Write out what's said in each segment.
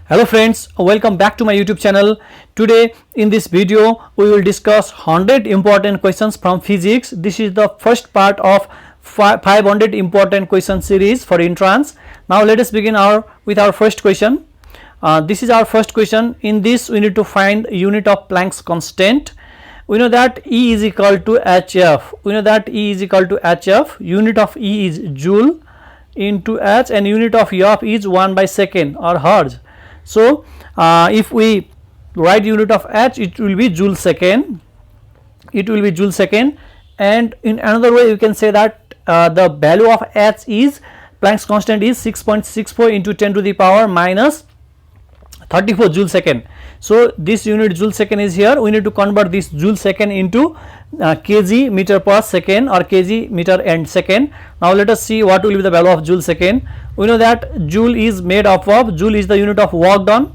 Hello friends, welcome back to my YouTube channel. Today in this video we will discuss 100 important questions from physics. This is the first part of 500 important question series for entrance. Now let us begin with our first question. This is our first question. In this we need to find unit of Planck's constant. We know that E is equal to HF. Unit of E is joule into H and unit of F is 1 by second or hertz. So if we write unit of H, it will be joule second. And in another way you can say that the value of H is Planck's constant is 6.64 into 10 to the power minus 34 joule second. So this unit joule second is here. We need to convert this joule second into kg meter per second or kg meter and second. Now let us see what will be the value of joule second. We know that joule is made up of, joule is the unit of work done.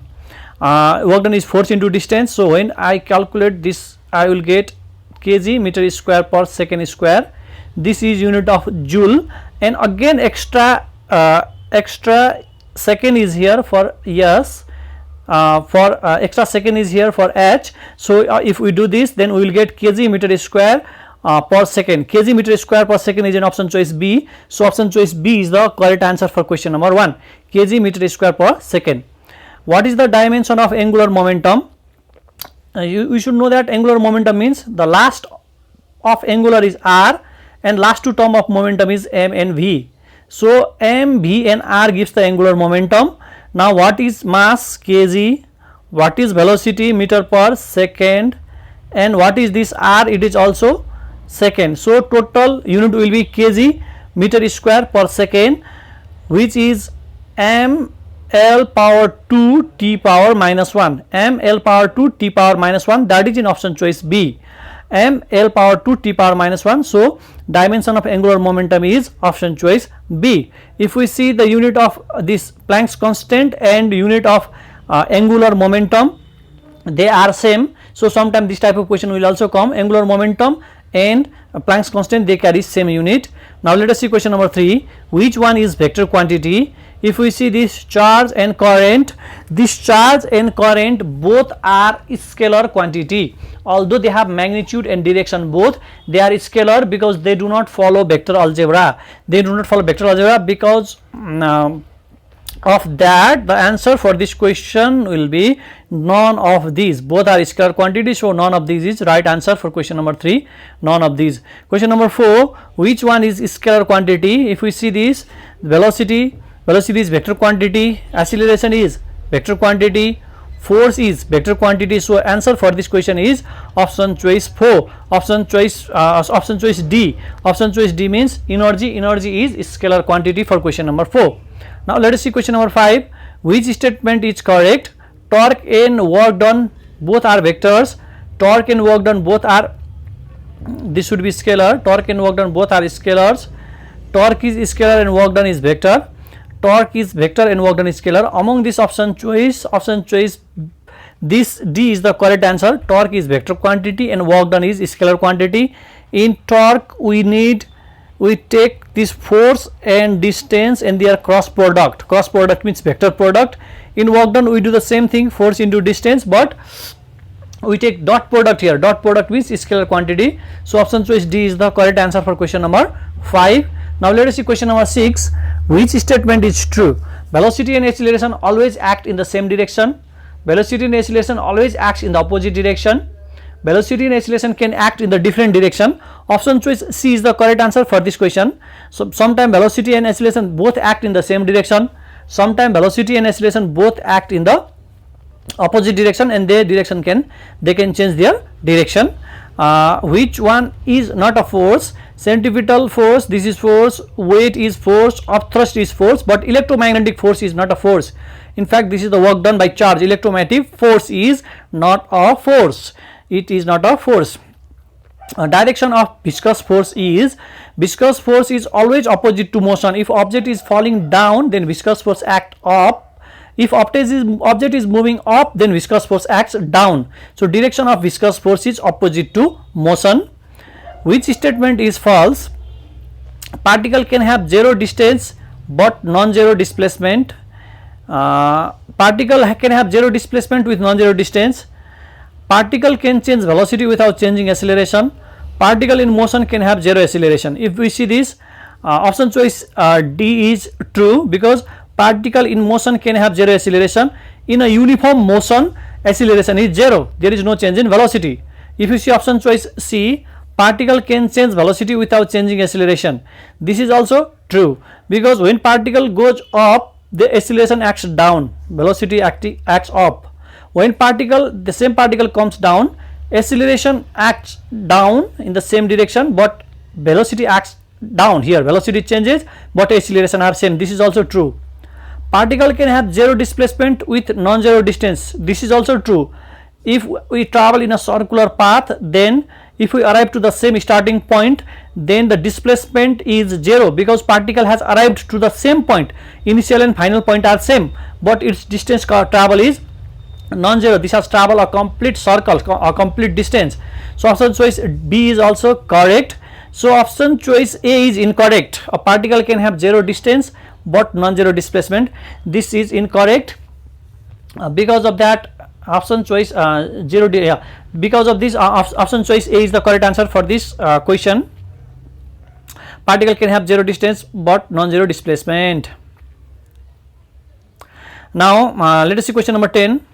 Work done is force into distance. So when I calculate this, I will get kg meter square per second square. This is unit of joule, and again extra second is here for S. Extra second is here for H. So if we do this, then we will get kg meter square per second. Kg meter square per second is in option choice B. So option choice B is the correct answer for question number 1. Kg meter square per second. What is the dimension of angular momentum? You should know that angular momentum means the last of angular is R and last two term of momentum is m and v. So m, v and r gives the angular momentum. Now what is mass kg, what is velocity meter per second, and what is this r? It is also second. So total unit will be kg meter square per second, which is m l power 2 t power minus 1. M l power 2 t power minus 1, that is in option choice B. M l power 2 t power minus 1. So dimension of angular momentum is option choice B. If we see the unit of this Planck's constant and unit of angular momentum, they are same. So sometime this type of question will also come. Angular momentum and Planck's constant, they carry same unit. Now let us see question number 3. Which one is vector quantity? If we see this charge and current, both are scalar quantity. Although they have magnitude and direction both, they are scalar because they do not follow vector algebra. Because of that, the answer for this question will be none of these. Both are scalar quantity, so none of these is right answer for question number 3. None of these. Question number 4. Which one is scalar quantity? If we see this, velocity is vector quantity, acceleration is vector quantity, force is vector quantity. So answer for this question is option choice 4. Option choice D. Option choice D means energy is scalar quantity for question number 4. Now let us see question number 5. Which statement is correct? Torque and work done both are vectors. Torque and work done both are, this should be scalar. Torque and work done both are scalars. Torque is scalar and work done is vector. Torque is vector and work done is scalar. Among this option choice, this D is the correct answer. Torque is vector quantity and work done is scalar quantity. In torque we take this force and distance and their cross product. Cross product means vector product. In work done we do the same thing, force into distance, but we take dot product here. Dot product means scalar quantity. So option choice D is the correct answer for question number 5. Now let us see question number 6. Which statement is true? Velocity and acceleration always act in the same direction. Velocity and acceleration always acts in the opposite direction. Velocity and acceleration can act in the different direction. Option choice C is the correct answer for this question. So sometimes velocity and acceleration both act in the same direction. Sometimes velocity and acceleration both act in the opposite direction, and they can change their direction. Which one is not a force? Centripetal force, this is force. Weight is force. Upthrust is force, but electromagnetic force is not a force. In fact, this is the work done by charge. Electromagnetic force is not a force. It is not a force. Direction of viscous force is always opposite to motion. If object is falling down, then viscous force act up. If object is moving up, then viscous force acts down. So direction of viscous force is opposite to motion. Which statement is false? Particle can have zero distance but non-zero displacement. Particle can have zero displacement with non-zero distance. Particle can change velocity without changing acceleration. Particle in motion can have zero acceleration. If we see this, option choice D is true, because particle in motion can have zero acceleration. In a uniform motion, acceleration is zero, there is no change in velocity. If you see option choice C, particle can change velocity without changing acceleration, this is also true, because when particle goes up, the acceleration acts down, velocity acts up. When the same particle comes down, acceleration acts down in the same direction, but velocity acts down. Here velocity changes but acceleration are same, this is also true. Particle can have zero displacement with non-zero distance, this is also true. If we travel in a circular path, then if we arrive to the same starting point, then the displacement is zero, because particle has arrived to the same point, initial and final point are same, but its distance travel is non-zero. This has traveled a complete circle, a complete distance. So option choice B is also correct. So option choice A is incorrect. A particle can have zero distance but non-zero displacement, this is incorrect. Because of that, option choice because of this, option choice A is the correct answer for this question. Particle can have zero distance but non-zero displacement. Now let us see question number 10.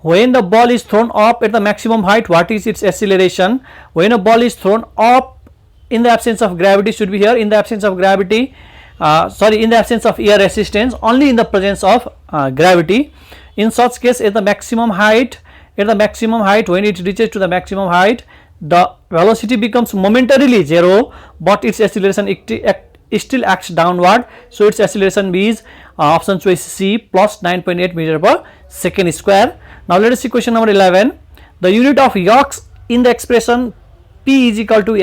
When the ball is thrown up at the maximum height, what is its acceleration? When a ball is thrown up in the absence of gravity, should be here, in the absence of gravity, in the absence of air resistance, only in the presence of gravity. In such case, at the maximum height, when it reaches to the maximum height, the velocity becomes momentarily zero, but its acceleration still acts downward. So its acceleration is option choice C, plus 9.8 meter per second square. Now let us see question number 11. The unit of yaws in the expression P is equal to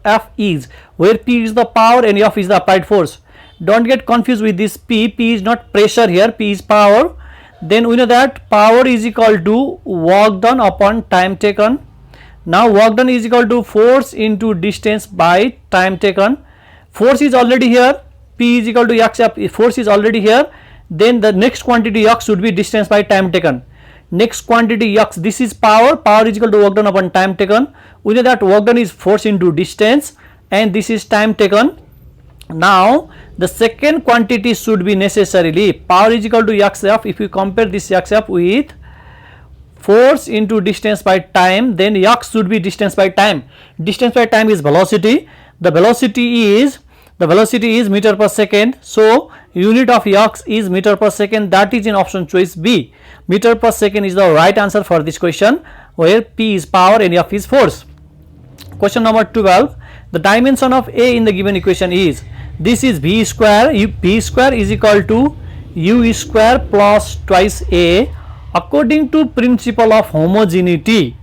F is, where P is the power and F is the applied force. Don't get confused with this P. P is not pressure here, P is power. Then we know that power is equal to work done upon time taken. Now work done is equal to force into distance by time taken. Force is already here, P is equal to X, force is already here. Then the next quantity X should be distance by time taken. Next quantity X, this is power, power is equal to work done upon time taken. We know that work done is force into distance and this is time taken. Now the second quantity should be necessarily power is equal to XF. If you compare this XF with force into distance by time, then X should be distance by time. Distance by time is velocity. The velocity is meter per second. So unit of X is meter per second, that is in option choice B. Meter per second is the right answer for this question, where P is power and F is force. Question number 12. The dimension of A in the given equation is, this is V square, P square is equal to U square plus twice A. According to principle of homogeneity,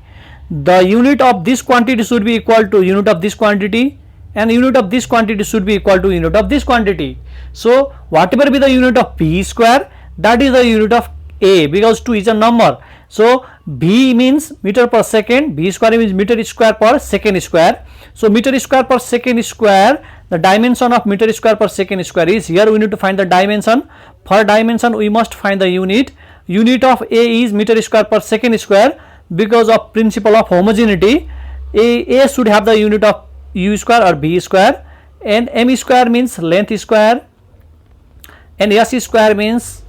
the unit of this quantity should be equal to unit of this quantity, and unit of this quantity should be equal to unit of this quantity. So whatever be the unit of P square, that is the unit of A, because 2 is a number. So B means meter per second, B square means meter square per second square. So meter square per second square, the dimension of meter square per second square is, here we need to find the dimension. For dimension we must find the unit. Unit of A is meter square per second square, because of principle of homogeneity. A should have the unit of U square or B square, and M square means length square, and S square means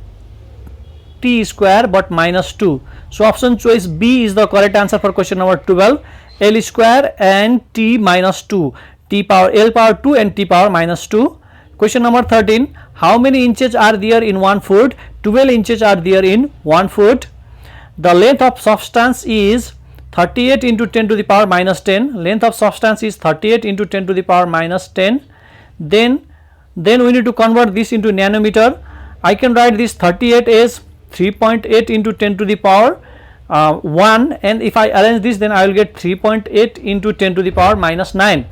T square but minus 2. So option choice B is the correct answer for question number 12. L square and T minus 2, T power L power 2 and T power minus 2. Question number 13. How many inches are there in 1 foot? 12 inches are there in 1 foot. The length of substance is 38 into 10 to the power minus 10. Length of substance is 38 into 10 to the power minus 10. Then we need to convert this into nanometer. I can write this 38 as 3.8 into 10 to the power 1, and if I arrange this, then I will get 3.8 into 10 to the power minus 9.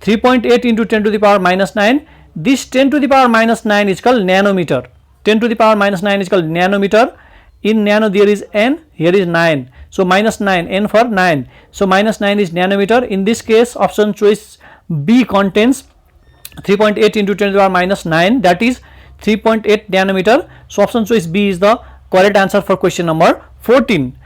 3.8 into 10 to the power minus 9. This 10 to the power minus 9 is called nanometer. 10 to the power minus 9 is called nanometer. In nano there is n, here is 9. So minus 9, n for 9. So minus 9 is nanometer. In this case, option choice B contains 3.8 into 10 to the power minus 9, that is 3.8 nanometer. So option choice B is the correct answer for question number 14.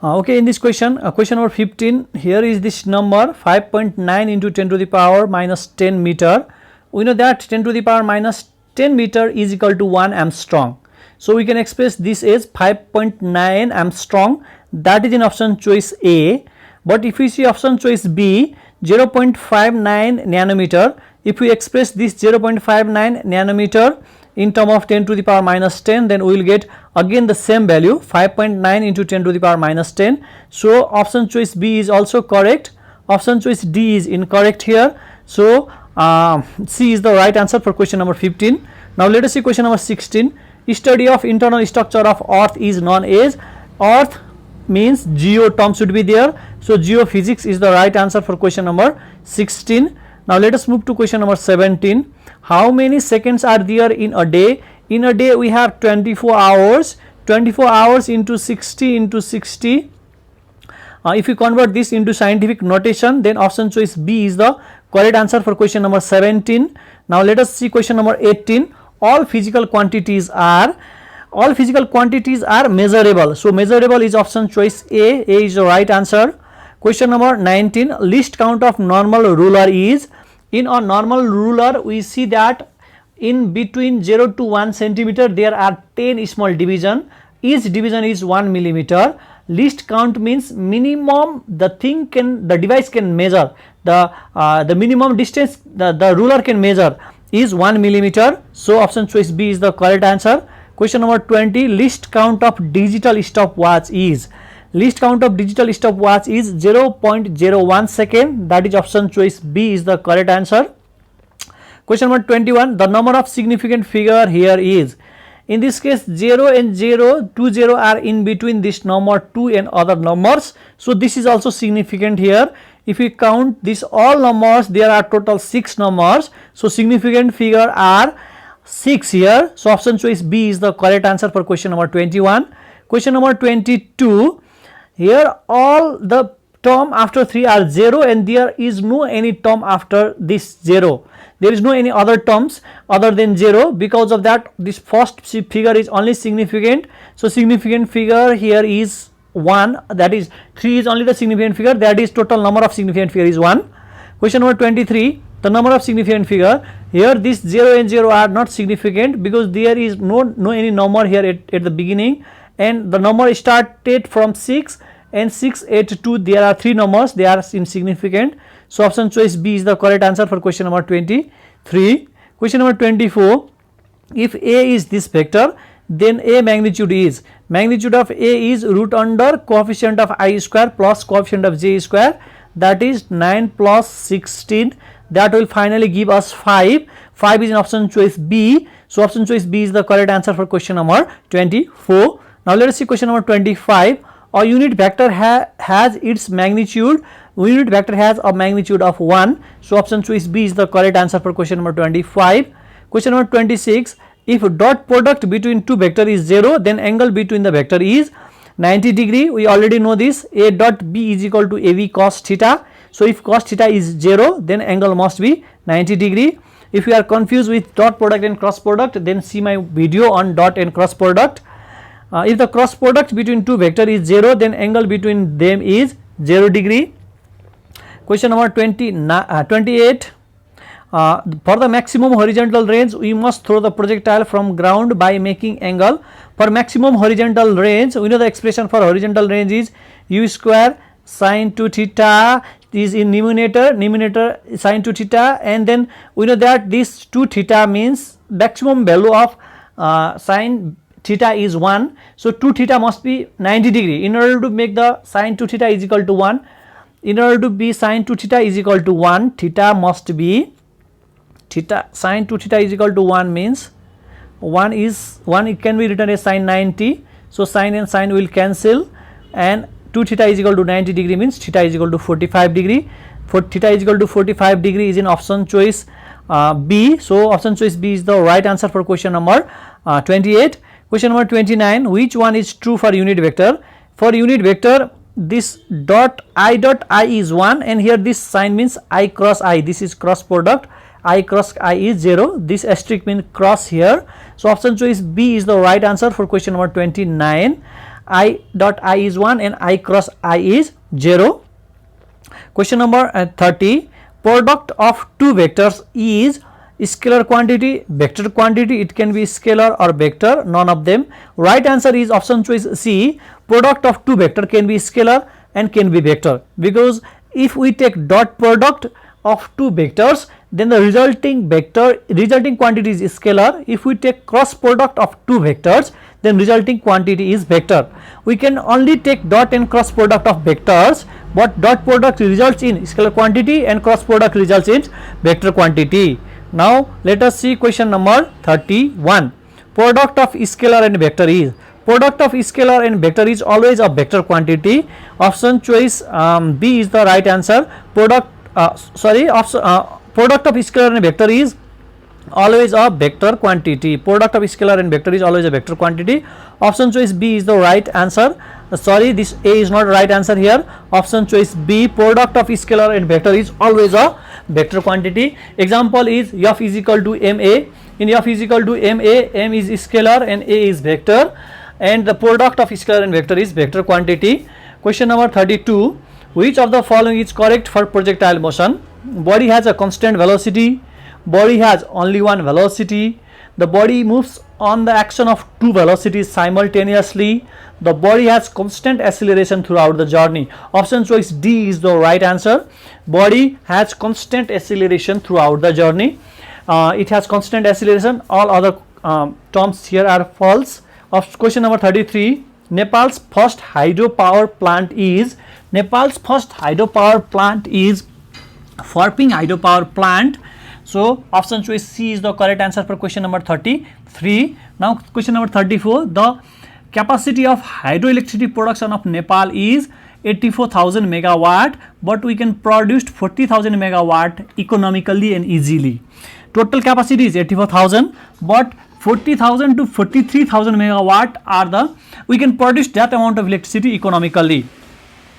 Okay, in this question, question number 15, here is this number 5.9 into 10 to the power minus 10 meter. We know that 10 to the power minus 10 meter is equal to 1 Armstrong. So we can express this as 5.9 Armstrong, that is in option choice A. But if we see option choice B, 0.59 nanometer, if we express this 0.59 nanometer in term of 10 to the power minus 10, then we will get again the same value, 5.9 into 10 to the power minus 10. So option choice B is also correct. Option choice D is incorrect here. So C is the right answer for question number 15. Now let us see question number 16. Study of internal structure of earth is known as, earth means geo term should be there. So geophysics is the right answer for question number 16. Now let us move to question number 17. How many seconds are there in a day? In a day we have 24 hours. 24 hours into 60 into 60. If you convert this into scientific notation, then option choice B is the correct answer for question number 17. Now let us see question number 18. All physical quantities are measurable. So measurable is option choice A. A is the right answer. Question number 19. Least count of normal ruler is. In a normal ruler we see that in between 0 to 1 centimeter there are 10 small division. Each division is 1 millimeter. Least count means minimum the device can measure, the minimum distance the ruler can measure is 1 millimeter. So option choice B is the correct answer. Question number 20. Least count of digital stopwatch is. Least count of digital stopwatch is 0.01 second, that is option choice B is the correct answer. Question number 21. The number of significant figure here is. In this case 0 and 0, 2 0 are in between this number 2 and other numbers. So this is also significant here. If we count this all numbers, there are total 6 numbers. So significant figure are 6 here. So option choice B is the correct answer for question number 21. Question number 22. Here all the term after 3 are 0 and there is no any term after this 0. There is no any other terms other than 0. Because of that this first figure is only significant. So significant figure here is 1, that is 3 is only the significant figure, that is total number of significant figure is 1. Question number 23. The number of significant figure, here this 0 and 0 are not significant because there is no any number here at the beginning, and the number started from 6 and 6, 8, 2, there are 3 numbers, they are insignificant. So option choice B is the correct answer for question number 23. Question number 24. If A is this vector, then A magnitude is. Magnitude of A is root under coefficient of I square plus coefficient of j square, that is 9 plus 16, that will finally give us 5. 5 is in option choice B. So option choice B is the correct answer for question number 24. Now let us see question number 25. A unit vector has its magnitude. Unit vector has a magnitude of 1. So option choice B is the correct answer for question number 25. Question number 26. If dot product between two vector is 0, then angle between the vector is 90 degree. We already know this. A dot B is equal to AV cos theta. So if cos theta is 0, then angle must be 90 degree. If you are confused with dot product and cross product, then see my video on dot and cross product. If the cross product between two vector is 0, then angle between them is 0 degree. Question number 28. For the maximum horizontal range, we must throw the projectile from ground by making angle. For maximum horizontal range, we know the expression for horizontal range is u square sine 2 theta is in numerator sine 2 theta, and then we know that this 2 theta means maximum value of sine theta is 1. So 2 theta must be 90 degree. In order to make the sine 2 theta is equal to 1, in order to be sine 2 theta is equal to 1, theta must be sine 2 theta is equal to 1 means 1 it can be written as sine 90. So sine and sine will cancel, and 2 theta is equal to 90 degree means theta is equal to 45 degree. For theta is equal to 45 degree is in option choice B. So option choice B is the right answer for question number 28. Question number 29. Which one is true for unit vector? For unit vector, this dot I is 1, and here this sign means I cross I, this is cross product. I cross I is 0. This asterisk means cross here. So option choice B is the right answer for question number 29. I dot I is 1 and I cross I is 0. Question number 30. Product of two vectors is scalar quantity, vector quantity. It can be scalar or vector, none of them. Right answer is option choice C. Product of two vector can be scalar and can be vector, because if we take dot product of two vectors, then the resulting quantity is scalar. If we take cross product of two vectors, then resulting quantity is vector. We can only take dot and cross product of vectors, but dot product results in scalar quantity and cross product results in vector quantity. Now let us see question number 31. Product of scalar and vector is, product of scalar and vector is always a vector quantity. Option choice B is the right answer. Product of scalar and vector is always a vector quantity. Product of scalar and vector is always a vector quantity. Option choice B is the right answer. Sorry, this A is not right answer here. Option choice B, product of scalar and vector is always a vector quantity. Example is F is equal to MA. In F is equal to MA, M is scalar and A is vector, and the product of scalar and vector is vector quantity. Question number 32. Which of the following is correct for projectile motion? Body has a constant velocity. Body has only one velocity. The body moves on the action of two velocities simultaneously. The body has constant acceleration throughout the journey. Option choice D is the right answer. Body has constant acceleration throughout the journey. It has constant acceleration. All other terms here are false. Question number 33. Nepal's first hydropower plant is, Nepal's first hydropower plant is Phorping hydropower plant. So option choice C is the correct answer for question number 33. Now question number 34. The capacity of hydroelectricity production of Nepal is 84,000 megawatt, but we can produce 40,000 megawatt economically and easily. Total capacity is 84,000, but 40,000 to 43,000 megawatt are the, we can produce that amount of electricity economically.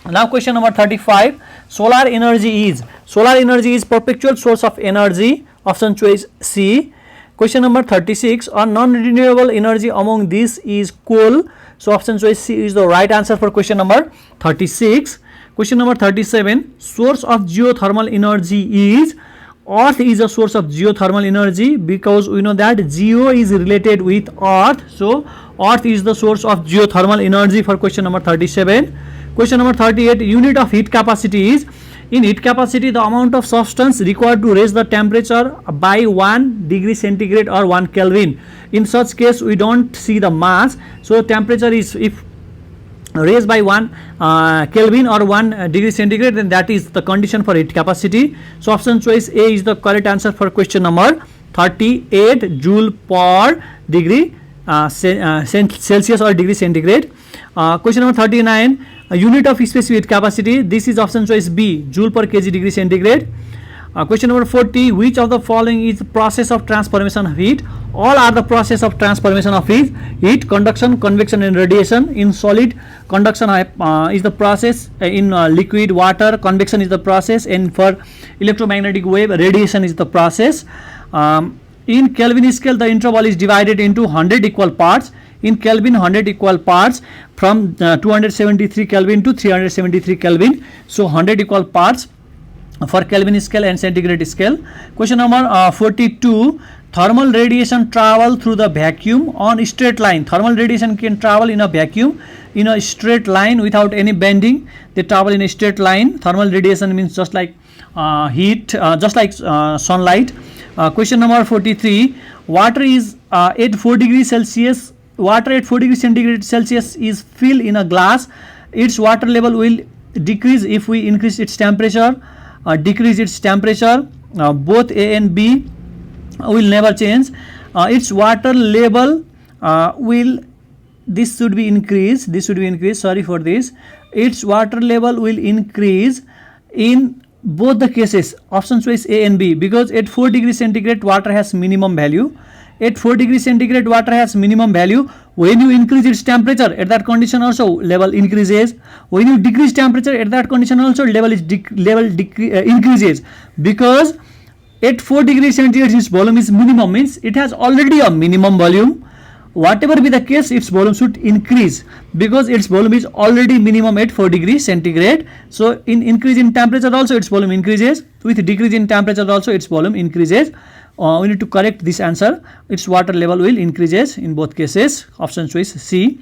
Now question number 35. Solar energy is perpetual source of energy. Option choice C. Question number 36. A non-renewable energy among these is coal. So option choice C is the right answer for question number 36. Question number 37. Source of geothermal energy is, Earth is a source of geothermal energy, because we know that geo is related with Earth. So Earth is the source of geothermal energy for question number 37. Question number 38. Unit of heat capacity is, in heat capacity the amount of substance required to raise the temperature by 1 degree centigrade or 1 Kelvin. In such case we don't see the mass. So temperature is, if raised by 1 Kelvin or 1 degree centigrade, then that is the condition for heat capacity. So option choice A is the correct answer for question number 38 joule per degree Celsius or degree centigrade. Question number 39. Unit of specific heat capacity, this is option choice B, joule per kg degree centigrade. Question number 40. Which of the following is process of transformation of heat? All are the process of transformation of heat: conduction, convection and radiation. In solid, conduction is the process. In liquid, water, convection is the process, and for electromagnetic wave, radiation is the process. In Kelvin scale, the interval is divided into 100 equal parts. In Kelvin, 100 equal parts from 273 Kelvin to 373 Kelvin. So 100 equal parts for Kelvin scale and centigrade scale. Question number 42. Thermal radiation travel through the vacuum on a straight line. Thermal radiation can travel in a vacuum in a straight line without any bending. They travel in a straight line. Thermal radiation means just like heat, just like sunlight. Question number 43. Water is at 4 degrees Celsius. Water at 4 degrees centigrade Celsius is filled in a glass. Its water level will decrease if we increase its temperature, decrease its temperature. Both A and B will never change. Its water level will, this should be increased, sorry for this. Its water level will increase in both the cases. Option choice A and B, because at 4 degrees centigrade water has minimum value. At 4 degrees centigrade water has minimum value. When you increase its temperature, at that condition also level increases. When you decrease temperature, at that condition also level increases, because at 4 degrees centigrade its volume is minimum, means it has already a minimum volume. Whatever be the case, its volume should increase because its volume is already minimum at 4 degrees centigrade. So in increase in temperature also its volume increases, with decrease in temperature also its volume increases. We need to correct this answer. Its water level will increases in both cases. Option choice C.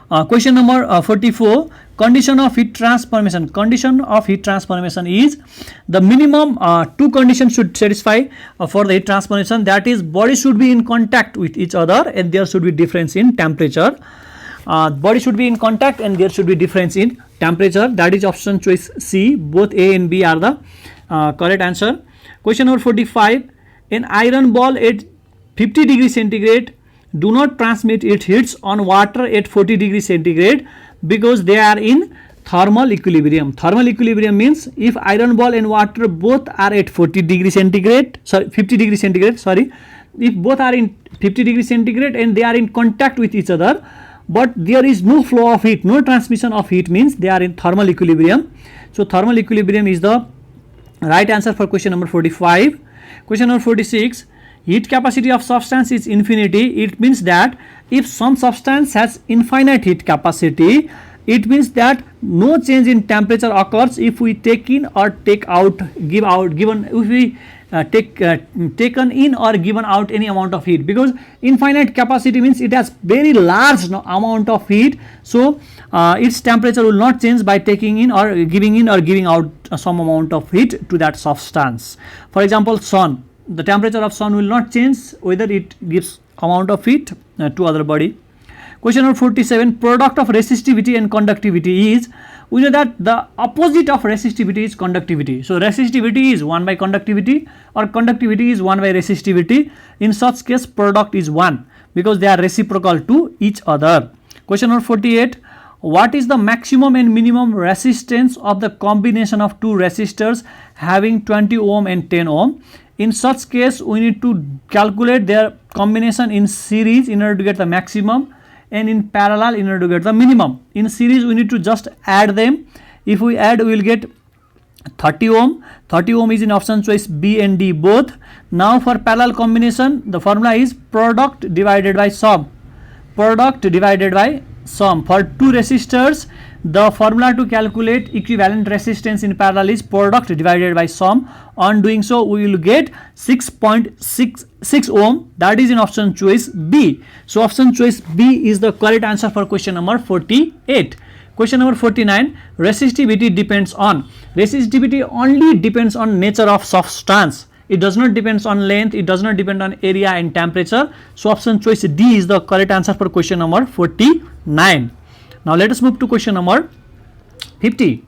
Question number 44. Condition of heat transformation. Condition of heat transformation is the minimum two conditions should satisfy for the heat transformation. That is, body should be in contact with each other and there should be difference in temperature. Body should be in contact and there should be difference in temperature. That is option choice C. Both A and B are the correct answer. Question number 45. An iron ball at 50 degrees centigrade do not transmit its heats on water at 40 degrees centigrade because they are in thermal equilibrium. Thermal equilibrium means if iron ball and water both are at 40 degrees centigrade, 50 degrees centigrade, if both are in 50 degrees centigrade and they are in contact with each other, but there is no flow of heat, no transmission of heat, means they are in thermal equilibrium. So thermal equilibrium is the right answer for question number 45. Question number 46. Heat capacity of substance is infinity. It means that if some substance has infinite heat capacity, it means that no change in temperature occurs if we take in or take out, if we taken in or given out any amount of heat, because infinite capacity means it has very large amount of heat. So its temperature will not change by taking in or giving out some amount of heat to that substance. For example, sun. The temperature of sun will not change whether it gives amount of heat to other body. Question number 47. Product of resistivity and conductivity is, we know that the opposite of resistivity is conductivity. So resistivity is 1 by conductivity or conductivity is 1 by resistivity. In such case product is 1 because they are reciprocal to each other. Question number 48. What is the maximum and minimum resistance of the combination of two resistors having 20 ohm and 10 ohm? In such case, we need to calculate their combination in series in order to get the maximum and in parallel in order to get the minimum. In series, we need to just add them. If we add, we will get 30 ohm. 30 ohm is in option choice B and D both. Now for parallel combination, the formula is product divided by sum. Product divided by sum. For two resistors, the formula to calculate equivalent resistance in parallel is product divided by sum. On doing so, we will get 6.66 ohm. That is in option choice B. So option choice B is the correct answer for question number 48. Question number 49. Resistivity depends on. Resistivity only depends on nature of substance. It does not depend on length. It does not depend on area and temperature. So option choice D is the correct answer for question number 49. Now let us move to question number 50.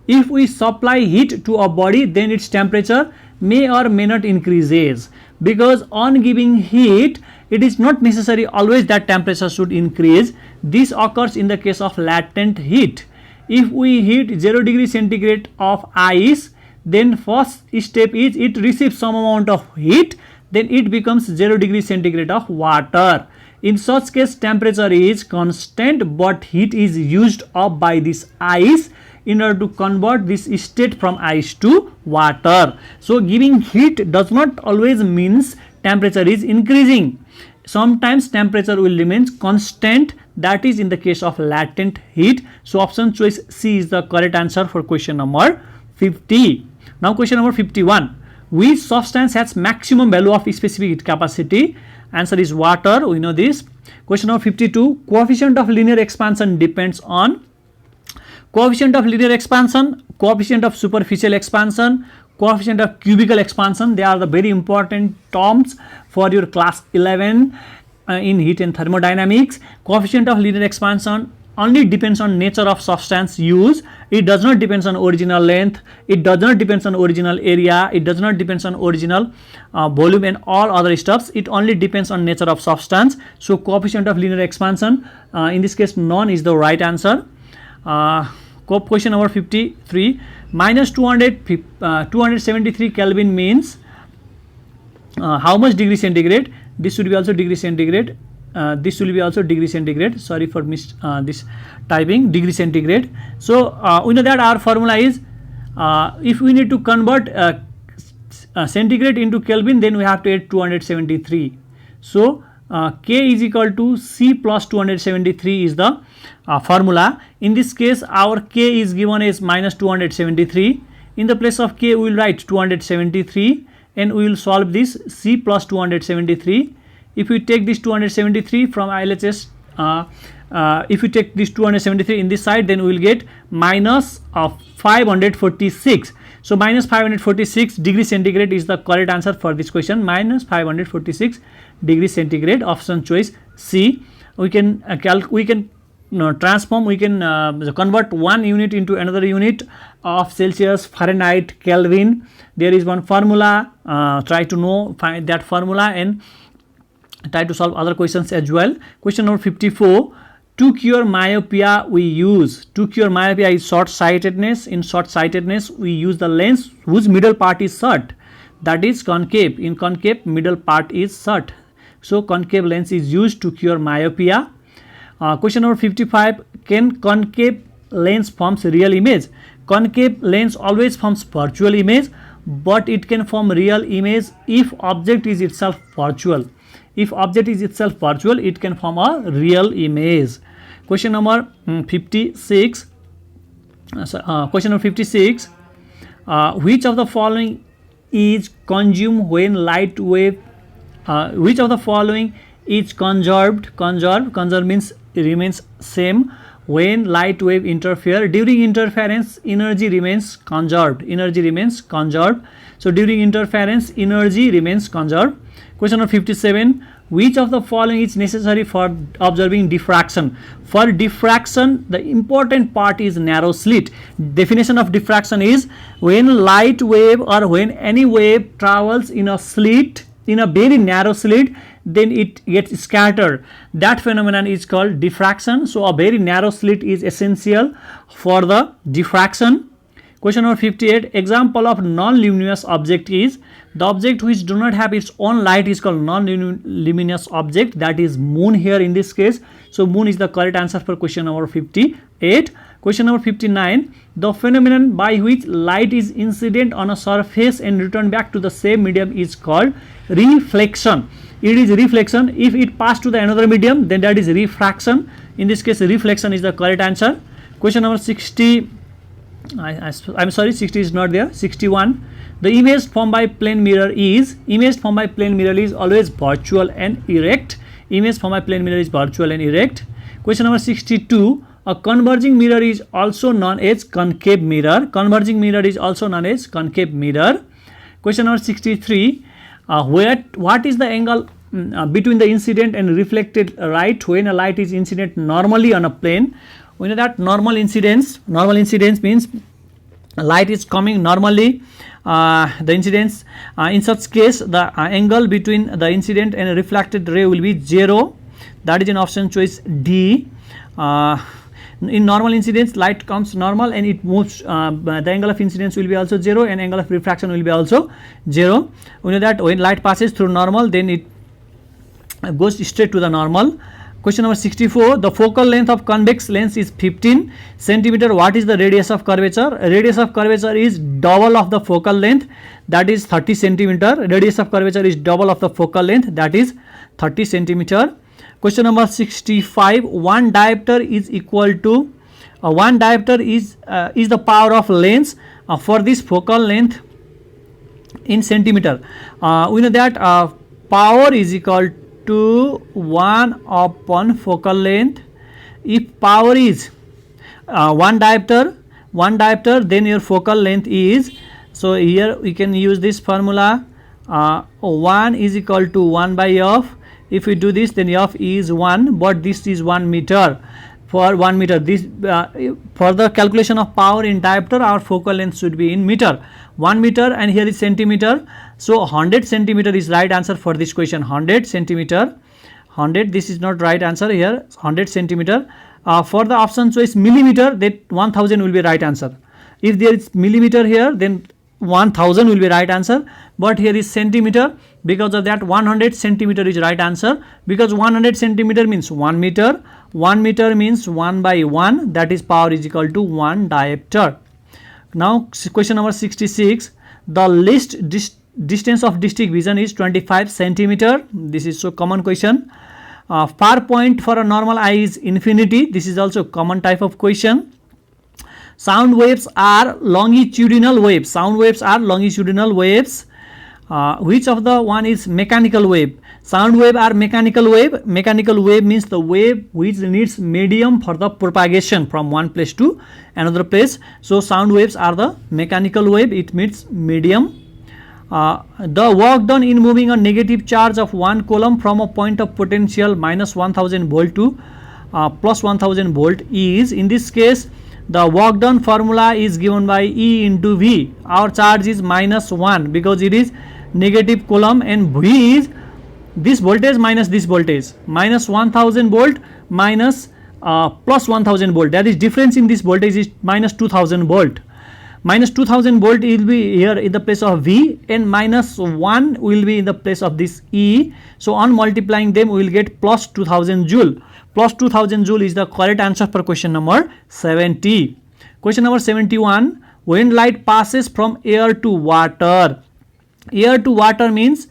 If we supply heat to a body, then its temperature may or may not increases, because on giving heat, it is not necessary always that temperature should increase. This occurs in the case of latent heat. If we heat 0 degree centigrade of ice, then first step is it receives some amount of heat, then it becomes 0 degree centigrade of water. In such case, temperature is constant, but heat is used up by this ice in order to convert this state from ice to water. So giving heat does not always means temperature is increasing. Sometimes temperature will remain constant. That is in the case of latent heat. So option choice C is the correct answer for question number 50. Now question number 51. Which substance has maximum value of specific heat capacity? Answer is water. We know this. Question number 52. Coefficient of linear expansion depends on. Coefficient of linear expansion, coefficient of superficial expansion, coefficient of cubical expansion. They are the very important terms for your class 11 in heat and thermodynamics. Coefficient of linear expansion only depends on nature of substance used. It does not depend on original length. It does not depend on original area. It does not depend on original volume and all other stuffs. It only depends on nature of substance. So coefficient of linear expansion, in this case none is the right answer. Question number 53. Minus 273 Kelvin means how much degree centigrade? This should be also degree centigrade. This will be also degree centigrade. Sorry for this typing, degree centigrade. So we know that our formula is if we need to convert centigrade into Kelvin, then we have to add 273. So K is equal to C plus 273 is the formula. In this case, our K is given as minus 273. In the place of K, we will write 273 and we will solve this C plus 273. If we take this 273 from LHS, if we take this 273 in this side, then we will get minus 546. So minus 546 degrees centigrade is the correct answer for this question. Minus 546 degrees centigrade, option choice C. We can transform, we can convert one unit into another unit of Celsius, Fahrenheit, Kelvin. There is one formula. Try to find that formula and try to solve other questions as well. Question number 54. To cure myopia, we use, to cure myopia is short-sightedness. In short-sightedness, we use the lens whose middle part is short, that is concave. In concave, middle part is short. So concave lens is used to cure myopia. Question number 55. Can concave lens forms real image? Concave lens always forms virtual image, but it can form real image if object is itself virtual. If object is itself virtual, it can form a real image. Question number 56. Question number 56. Which of the following is consumed when light wave? Which of the following is conserved? Conserved means remains same when light wave interfere. During interference, energy remains conserved. Energy remains conserved. So during interference, energy remains conserved. Question number 57. Which of the following is necessary for observing diffraction? For diffraction, the important part is narrow slit. Definition of diffraction is when light wave or when any wave travels in a slit, in a very narrow slit, then it gets scattered. That phenomenon is called diffraction. So a very narrow slit is essential for the diffraction. Question number 58. Example of non-luminous object is, the object which do not have its own light is called non-luminous object, that is moon here in this case. So moon is the correct answer for question number 58. Question number 59. The phenomenon by which light is incident on a surface and return back to the same medium is called reflection. It is reflection. If it pass to the another medium, then that is refraction. In this case, reflection is the correct answer. Question number 60. I'm sorry, 60 is not there. 61. The image formed by plane mirror is, always virtual and erect. Image formed by plane mirror is virtual and erect. Question number 62. A converging mirror is also known as concave mirror. Converging mirror is also known as concave mirror. Question number 63. What is the angle between the incident and reflected light when a light is incident normally on a plane? We know that normal incidence means light is coming normally. The incidence, in such case, the angle between the incident and reflected ray will be 0. That is an option choice D. In normal incidence, light comes normal and it moves. The angle of incidence will be also 0 and angle of refraction will be also 0. We know that when light passes through normal, then it goes straight to the normal. Question number 64. The focal length of convex lens is 15 centimeter. What is the radius of curvature? Radius of curvature is double of the focal length, that is 30 centimeter. Radius of curvature is double of the focal length, that is 30 centimeter. Question number 65. One diopter is equal to, one diopter is the power of lens for this focal length in centimeter. We know that power is equal to 1 upon focal length. If power is 1 diopter, then your focal length is, so here we can use this formula, 1 is equal to 1 by f. If we do this, then f is 1, but this is 1 meter. For 1 meter, this for the calculation of power in diopter, our focal length should be in meter. 1 meter and here is centimeter. So 100 centimeter is right answer for this question. 100 centimeter. 100, this is not right answer here. 100 centimeter. For the option choice millimeter, that 1000 will be right answer. If there is millimeter here, then 1000 will be right answer, but here is centimeter. Because of that, 100 centimeter is right answer, because 100 centimeter means 1 meter. 1 meter means 1 by 1, that is power is equal to 1 diopter. Now question number 66. The least distance of district vision is 25 centimeter. This is so common question. Far point for a normal eye is infinity. This is also common type of question. Sound waves are longitudinal waves. Sound waves are longitudinal waves. Which of the one is mechanical wave? Sound wave are mechanical wave. Mechanical wave means the wave which needs medium for the propagation from one place to another place. So sound waves are the mechanical wave. It means medium. The work done in moving a negative charge of one coulomb from a point of potential minus 1000 volt to plus 1000 volt is, in this case, the work done formula is given by E into V. Our charge is minus 1 because it is negative coulomb, and V is this voltage minus this voltage, minus 1000 volt minus plus 1000 volt. That is difference in this voltage is minus 2000 volt. Minus 2000 volt will be here in the place of V, and minus 1 will be in the place of this E. So on multiplying them we will get plus 2000 joule. Plus 2000 joule is the correct answer for question number 70. Question number 71. When light passes from air to water. Air to water means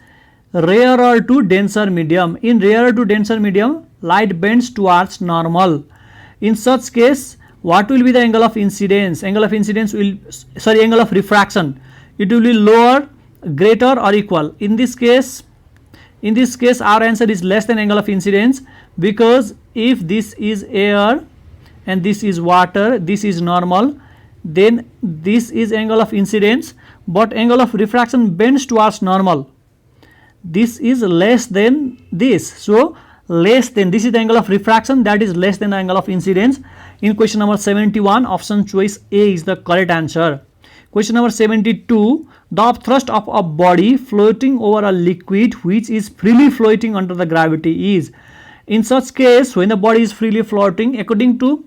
rarer to denser medium. In rarer to denser medium, light bends towards normal. In such case, what will be the angle of incidence? Angle of incidence will, angle of refraction. It will be lower, greater or equal. In this case our answer is less than angle of incidence, because if this is air and this is water, this is normal, then this is angle of incidence, but angle of refraction bends towards normal. This is less than this. So less than, this is the angle of refraction, that is less than the angle of incidence. In question number 71, option choice A is the correct answer. Question number 72. The upthrust of a body floating over a liquid which is freely floating under the gravity is. In such case, when the body is freely floating, according to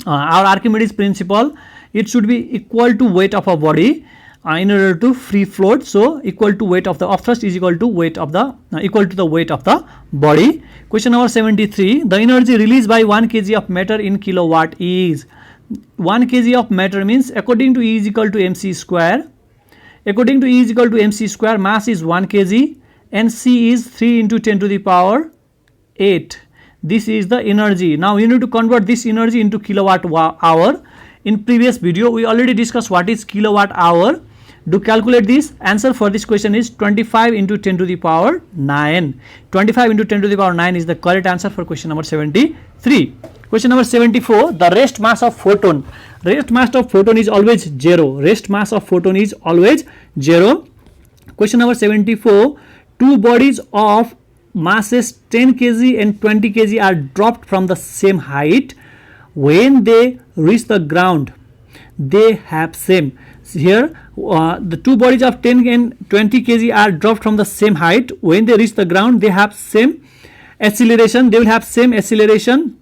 our Archimedes principle, it should be equal to weight of a body in order to free float. So equal to weight of the upthrust is equal to weight of the equal to the weight of the body. Question number 73. The energy released by 1 kg of matter in kilowatt is. 1 kg of matter means according to E is equal to mc square. According to E is equal to mc square, mass is 1 kg and C is 3 into 10 to the power 8. This is the energy. Now you need to convert this energy into kilowatt hour. In previous video we already discussed what is kilowatt hour. To calculate this, answer for this question is 25 into 10 to the power 9. 25 into 10 to the power 9 is the correct answer for question number 73. Question number 74. The rest mass of photon. Rest mass of photon is always 0. Rest mass of photon is always 0. Question number 74. Two bodies of masses 10 kg and 20 kg are dropped from the same height. When they reach the ground, they have same. Here the two bodies of 10 and 20 kg are dropped from the same height. When they reach the ground, they have same acceleration. They will have same acceleration,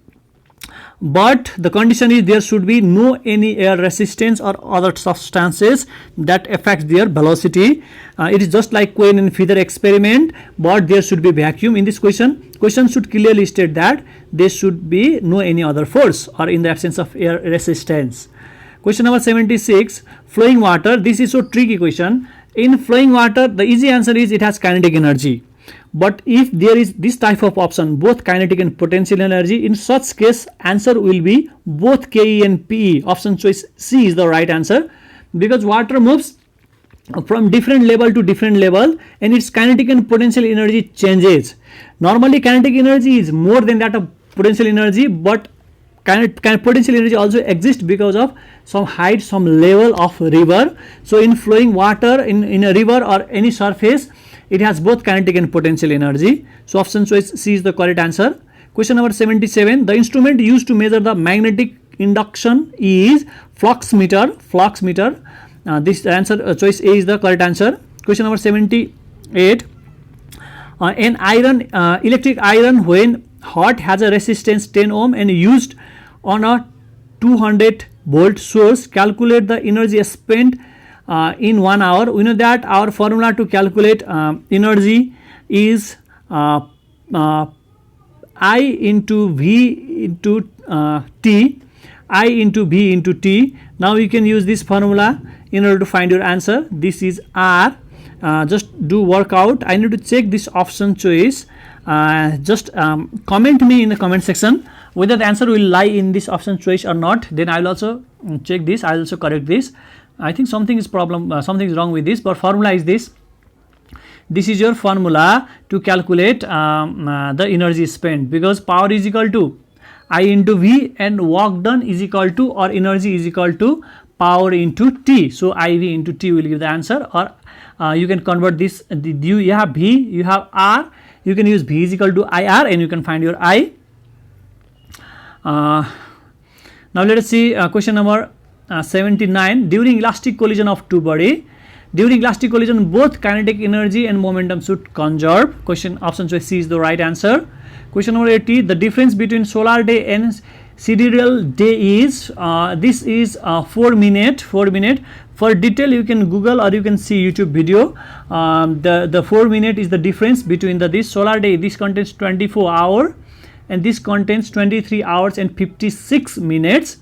but the condition is there should be no any air resistance or other substances that affects their velocity. It is just like Coin and feather experiment, but there should be vacuum. In this question should clearly state that there should be no any other force or in the absence of air resistance. Question number 76. Flowing water. This is so tricky question. In flowing water, the easy answer is it has kinetic energy. But if there is this type of option, both kinetic and potential energy, in such case answer will be both Ke and Pe. Option choice C is the right answer, because water moves from different level to different level and its kinetic and potential energy changes. Normally kinetic energy is more than that of potential energy, but potential energy also exists because of some height, some level of river. So in flowing water, in a river or any surface, it has both kinetic and potential energy. So option choice C is the correct answer. Question number 77. The instrument used to measure the magnetic induction is flux meter. Flux meter. This answer choice A is the correct answer. Question number 78. An iron electric iron when hot has a resistance 10 ohm and used on a 200 volt source. Calculate the energy spent in 1 hour. We know that our formula to calculate energy is I into V into T, I into V into T. Now you can use this formula in order to find your answer. This is R just do workout. I need to check this option choice. Just comment me in the comment section whether the answer will lie in this option choice or not. Then I will also check this. I will also correct this. I think something is something is wrong with this, but formula is this. This is your formula to calculate the energy spent, because power is equal to I into V and work done is equal to, or energy is equal to, power into T. So IV into T will give the answer, or you can convert this. You have V, you have R, you can use V is equal to IR and you can find your I. Now let us see question number 79. During elastic collision of two body, during elastic collision both kinetic energy and momentum should conserve. Question option choice C is the right answer. Question number 80. The difference between solar day and sidereal day is this is 4 minute. For detail you can Google or you can see YouTube video. The 4 minute is the difference between this solar day. This contains 24 hours and this contains 23 hours and 56 minutes.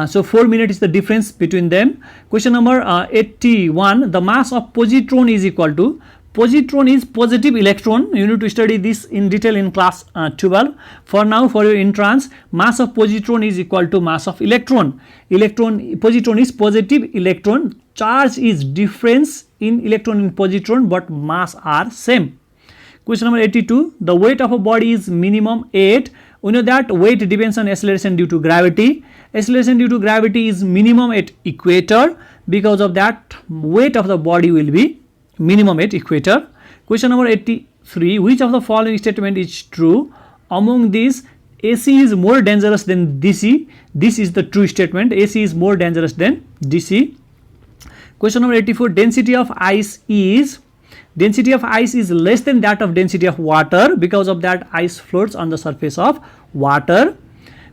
So 4 minutes is the difference between them. Question number 81. The mass of positron is equal to, positron is positive electron. You need to study this in detail in class 12. For now, for your entrance, mass of positron is equal to mass of electron. Positron is positive electron. Charge is difference in electron and positron, but mass are same. Question number 82. The weight of a body is minimum 8. We know that weight depends on acceleration due to gravity. Acceleration due to gravity is minimum at equator. Because of that, weight of the body will be minimum at equator. Question number 83. Which of the following statement is true? Among these, AC is more dangerous than DC. This is the true statement. AC is more dangerous than DC. Question number 84. Density of ice is less than that of density of water. Because of that, ice floats on the surface of water.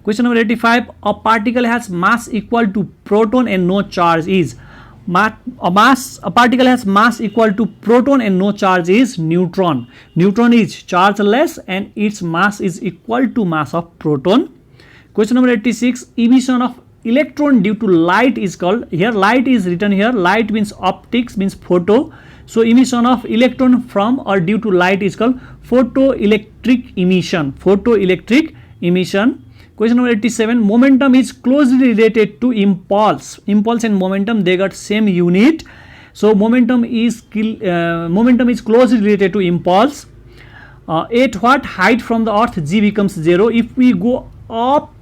Question number 85. A particle has mass equal to proton and no charge is. A particle has mass equal to proton and no charge is neutron. Neutron is chargeless and its mass is equal to mass of proton. Question number 86. Emission of electron due to light is called, here light is written here, light means optics, means photo. So emission of electron from or due to light is called photoelectric emission. Photoelectric emission. Question number 87. Momentum is closely related to impulse. Impulse and momentum, they got same unit. So momentum is closely related to impulse. At what height from the earth G becomes 0? If we go up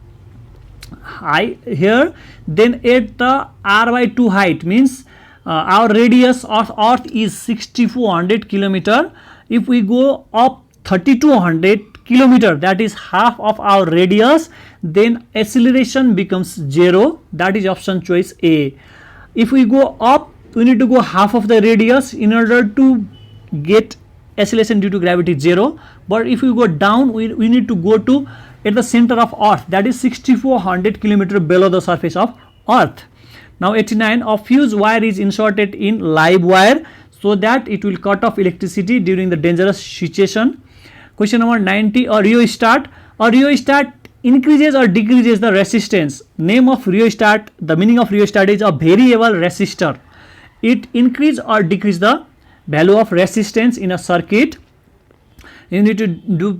high here, then at the r/2 height means our radius of earth is 6400 kilometer. If we go up 3200 kilometer, that is half of our radius, then acceleration becomes 0. That is option choice A. If we go up, we need to go half of the radius in order to get acceleration due to gravity 0. But if we go down, we need to go to at the center of earth, that is 6400 kilometer below the surface of earth. Now 89. A fuse wire is inserted in live wire so that it will cut off electricity during the dangerous situation. Question number 90. A rheostat increases or decreases the resistance. Name of rheostat, the meaning of rheostat is a variable resistor. It increase or decrease the value of resistance in a circuit. You need to do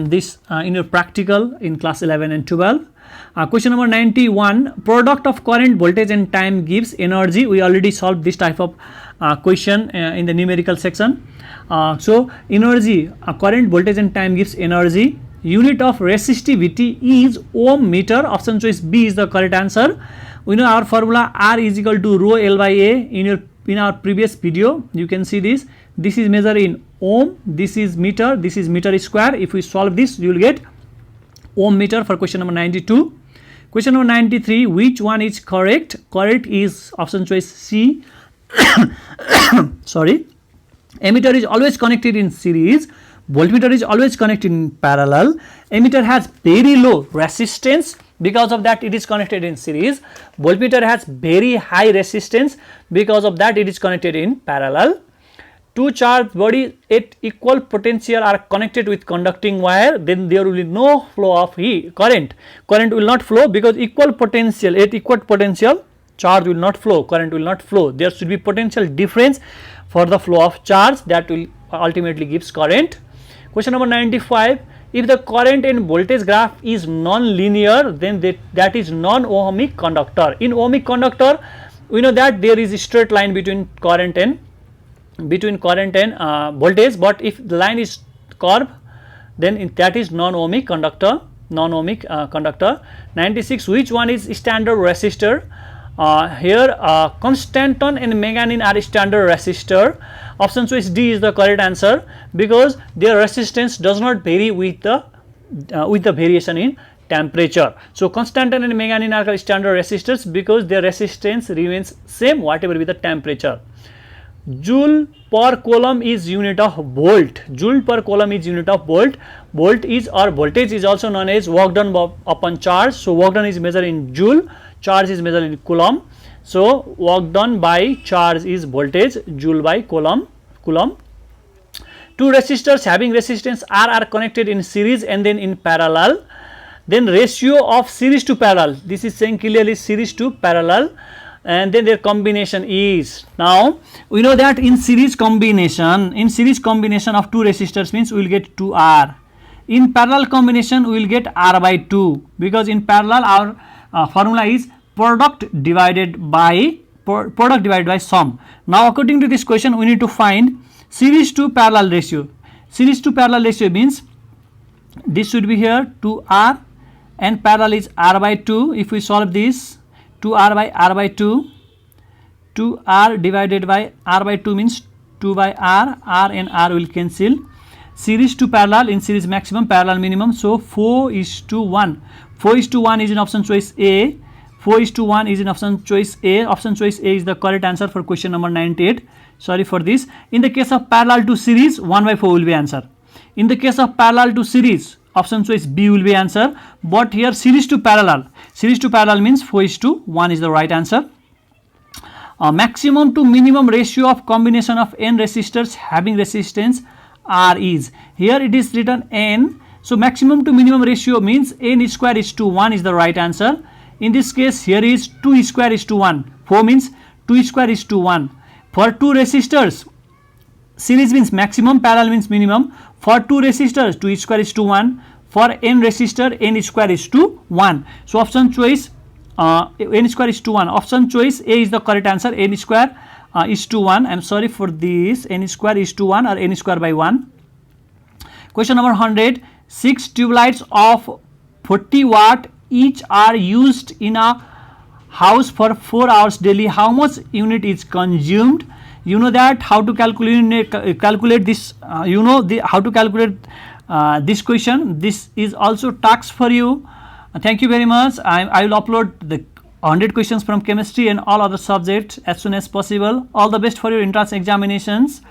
this in your practical in class 11 and 12. Question number 91. Product of current, voltage and time gives energy. We already solved this type of question in the numerical section. So energy, current, voltage and time gives energy. Unit of resistivity is ohm meter. Option choice B is the correct answer. We know our formula R is equal to rho L by A. In our previous video you can see this. This is measured in ohm, this is meter square. If we solve this, you will get ohm meter for question number 92. Question number 93. Which one is correct? Correct is option choice C. Sorry. Emitter is always connected in series. Voltmeter is always connected in parallel. Emitter has very low resistance. Because of that, it is connected in series. Voltmeter has very high resistance. Because of that, it is connected in parallel. Two charged bodies at equal potential are connected with conducting wire. Then there will be no flow of current. Current will not flow because at equal potential charge will not flow, current will not flow. There should be potential difference for the flow of charge, that will ultimately gives current. Question number 95, if the current and voltage graph is non-linear, then that is non-ohmic conductor. In ohmic conductor, we know that there is a straight line between current and voltage, but if the line is curved, then that is non-ohmic conductor. 96, which one is standard resistor? Here Constanton and Meganin are standard resistor. Option choice D is the correct answer, because their resistance does not vary with the variation in temperature. So Constanton and Meganin are standard resistors because their resistance remains same whatever with the temperature. Joule per coulomb is unit of volt. Joule per coulomb is unit of volt. Volt is, or voltage is also known as work done upon charge. So work done is measured in joule, charge is measured in coulomb. So work done by charge is voltage, joule by coulomb. Two resistors having resistance R are connected in series and then in parallel. Then ratio of series to parallel, this is saying clearly series to parallel, and then their combination is, now we know that in series combination of two resistors means we will get 2R. In parallel combination we will get R by 2, because in parallel our formula is product divided by sum. Now according to this question we need to find series to parallel ratio. Series to parallel ratio means this should be here 2R and parallel is R by 2. If we solve this, 2R by R by 2, 2R divided by R by 2 means 2 by R, R and R will cancel. Series to parallel, in series maximum, parallel minimum, so 4:1. 4:1 is in option choice A. 4:1 is in option choice A. Option choice A is the correct answer for question number 98. Sorry for this. In the case of parallel to series, 1/4 will be answer. In the case of parallel to series, option choice B will be answer. But here series to parallel means 4:1 is the right answer. Maximum to minimum ratio of combination of n resistors having resistance R is, here it is written n, so maximum to minimum ratio means n square is to 1 is the right answer. In this case here is 2 square is to 1, 4 means 2 square is to 1. For two resistors, series means maximum, parallel means minimum. For two resistors, 2 square is to 1. For n resistor, n square is to 1. So option choice n square is to 1. Option choice A is the correct answer. N square is to 1. I am sorry for this. N square is to 1 or n square by 1. Question number 100. 6 tube lights of 40 watt each are used in a house for 4 hours daily. How much unit is consumed? You know that how to calculate this. You know how to calculate this question. This is also task for you. Thank you very much. I will upload the 100 questions from chemistry and all other subjects as soon as possible. All the best for your entrance examinations.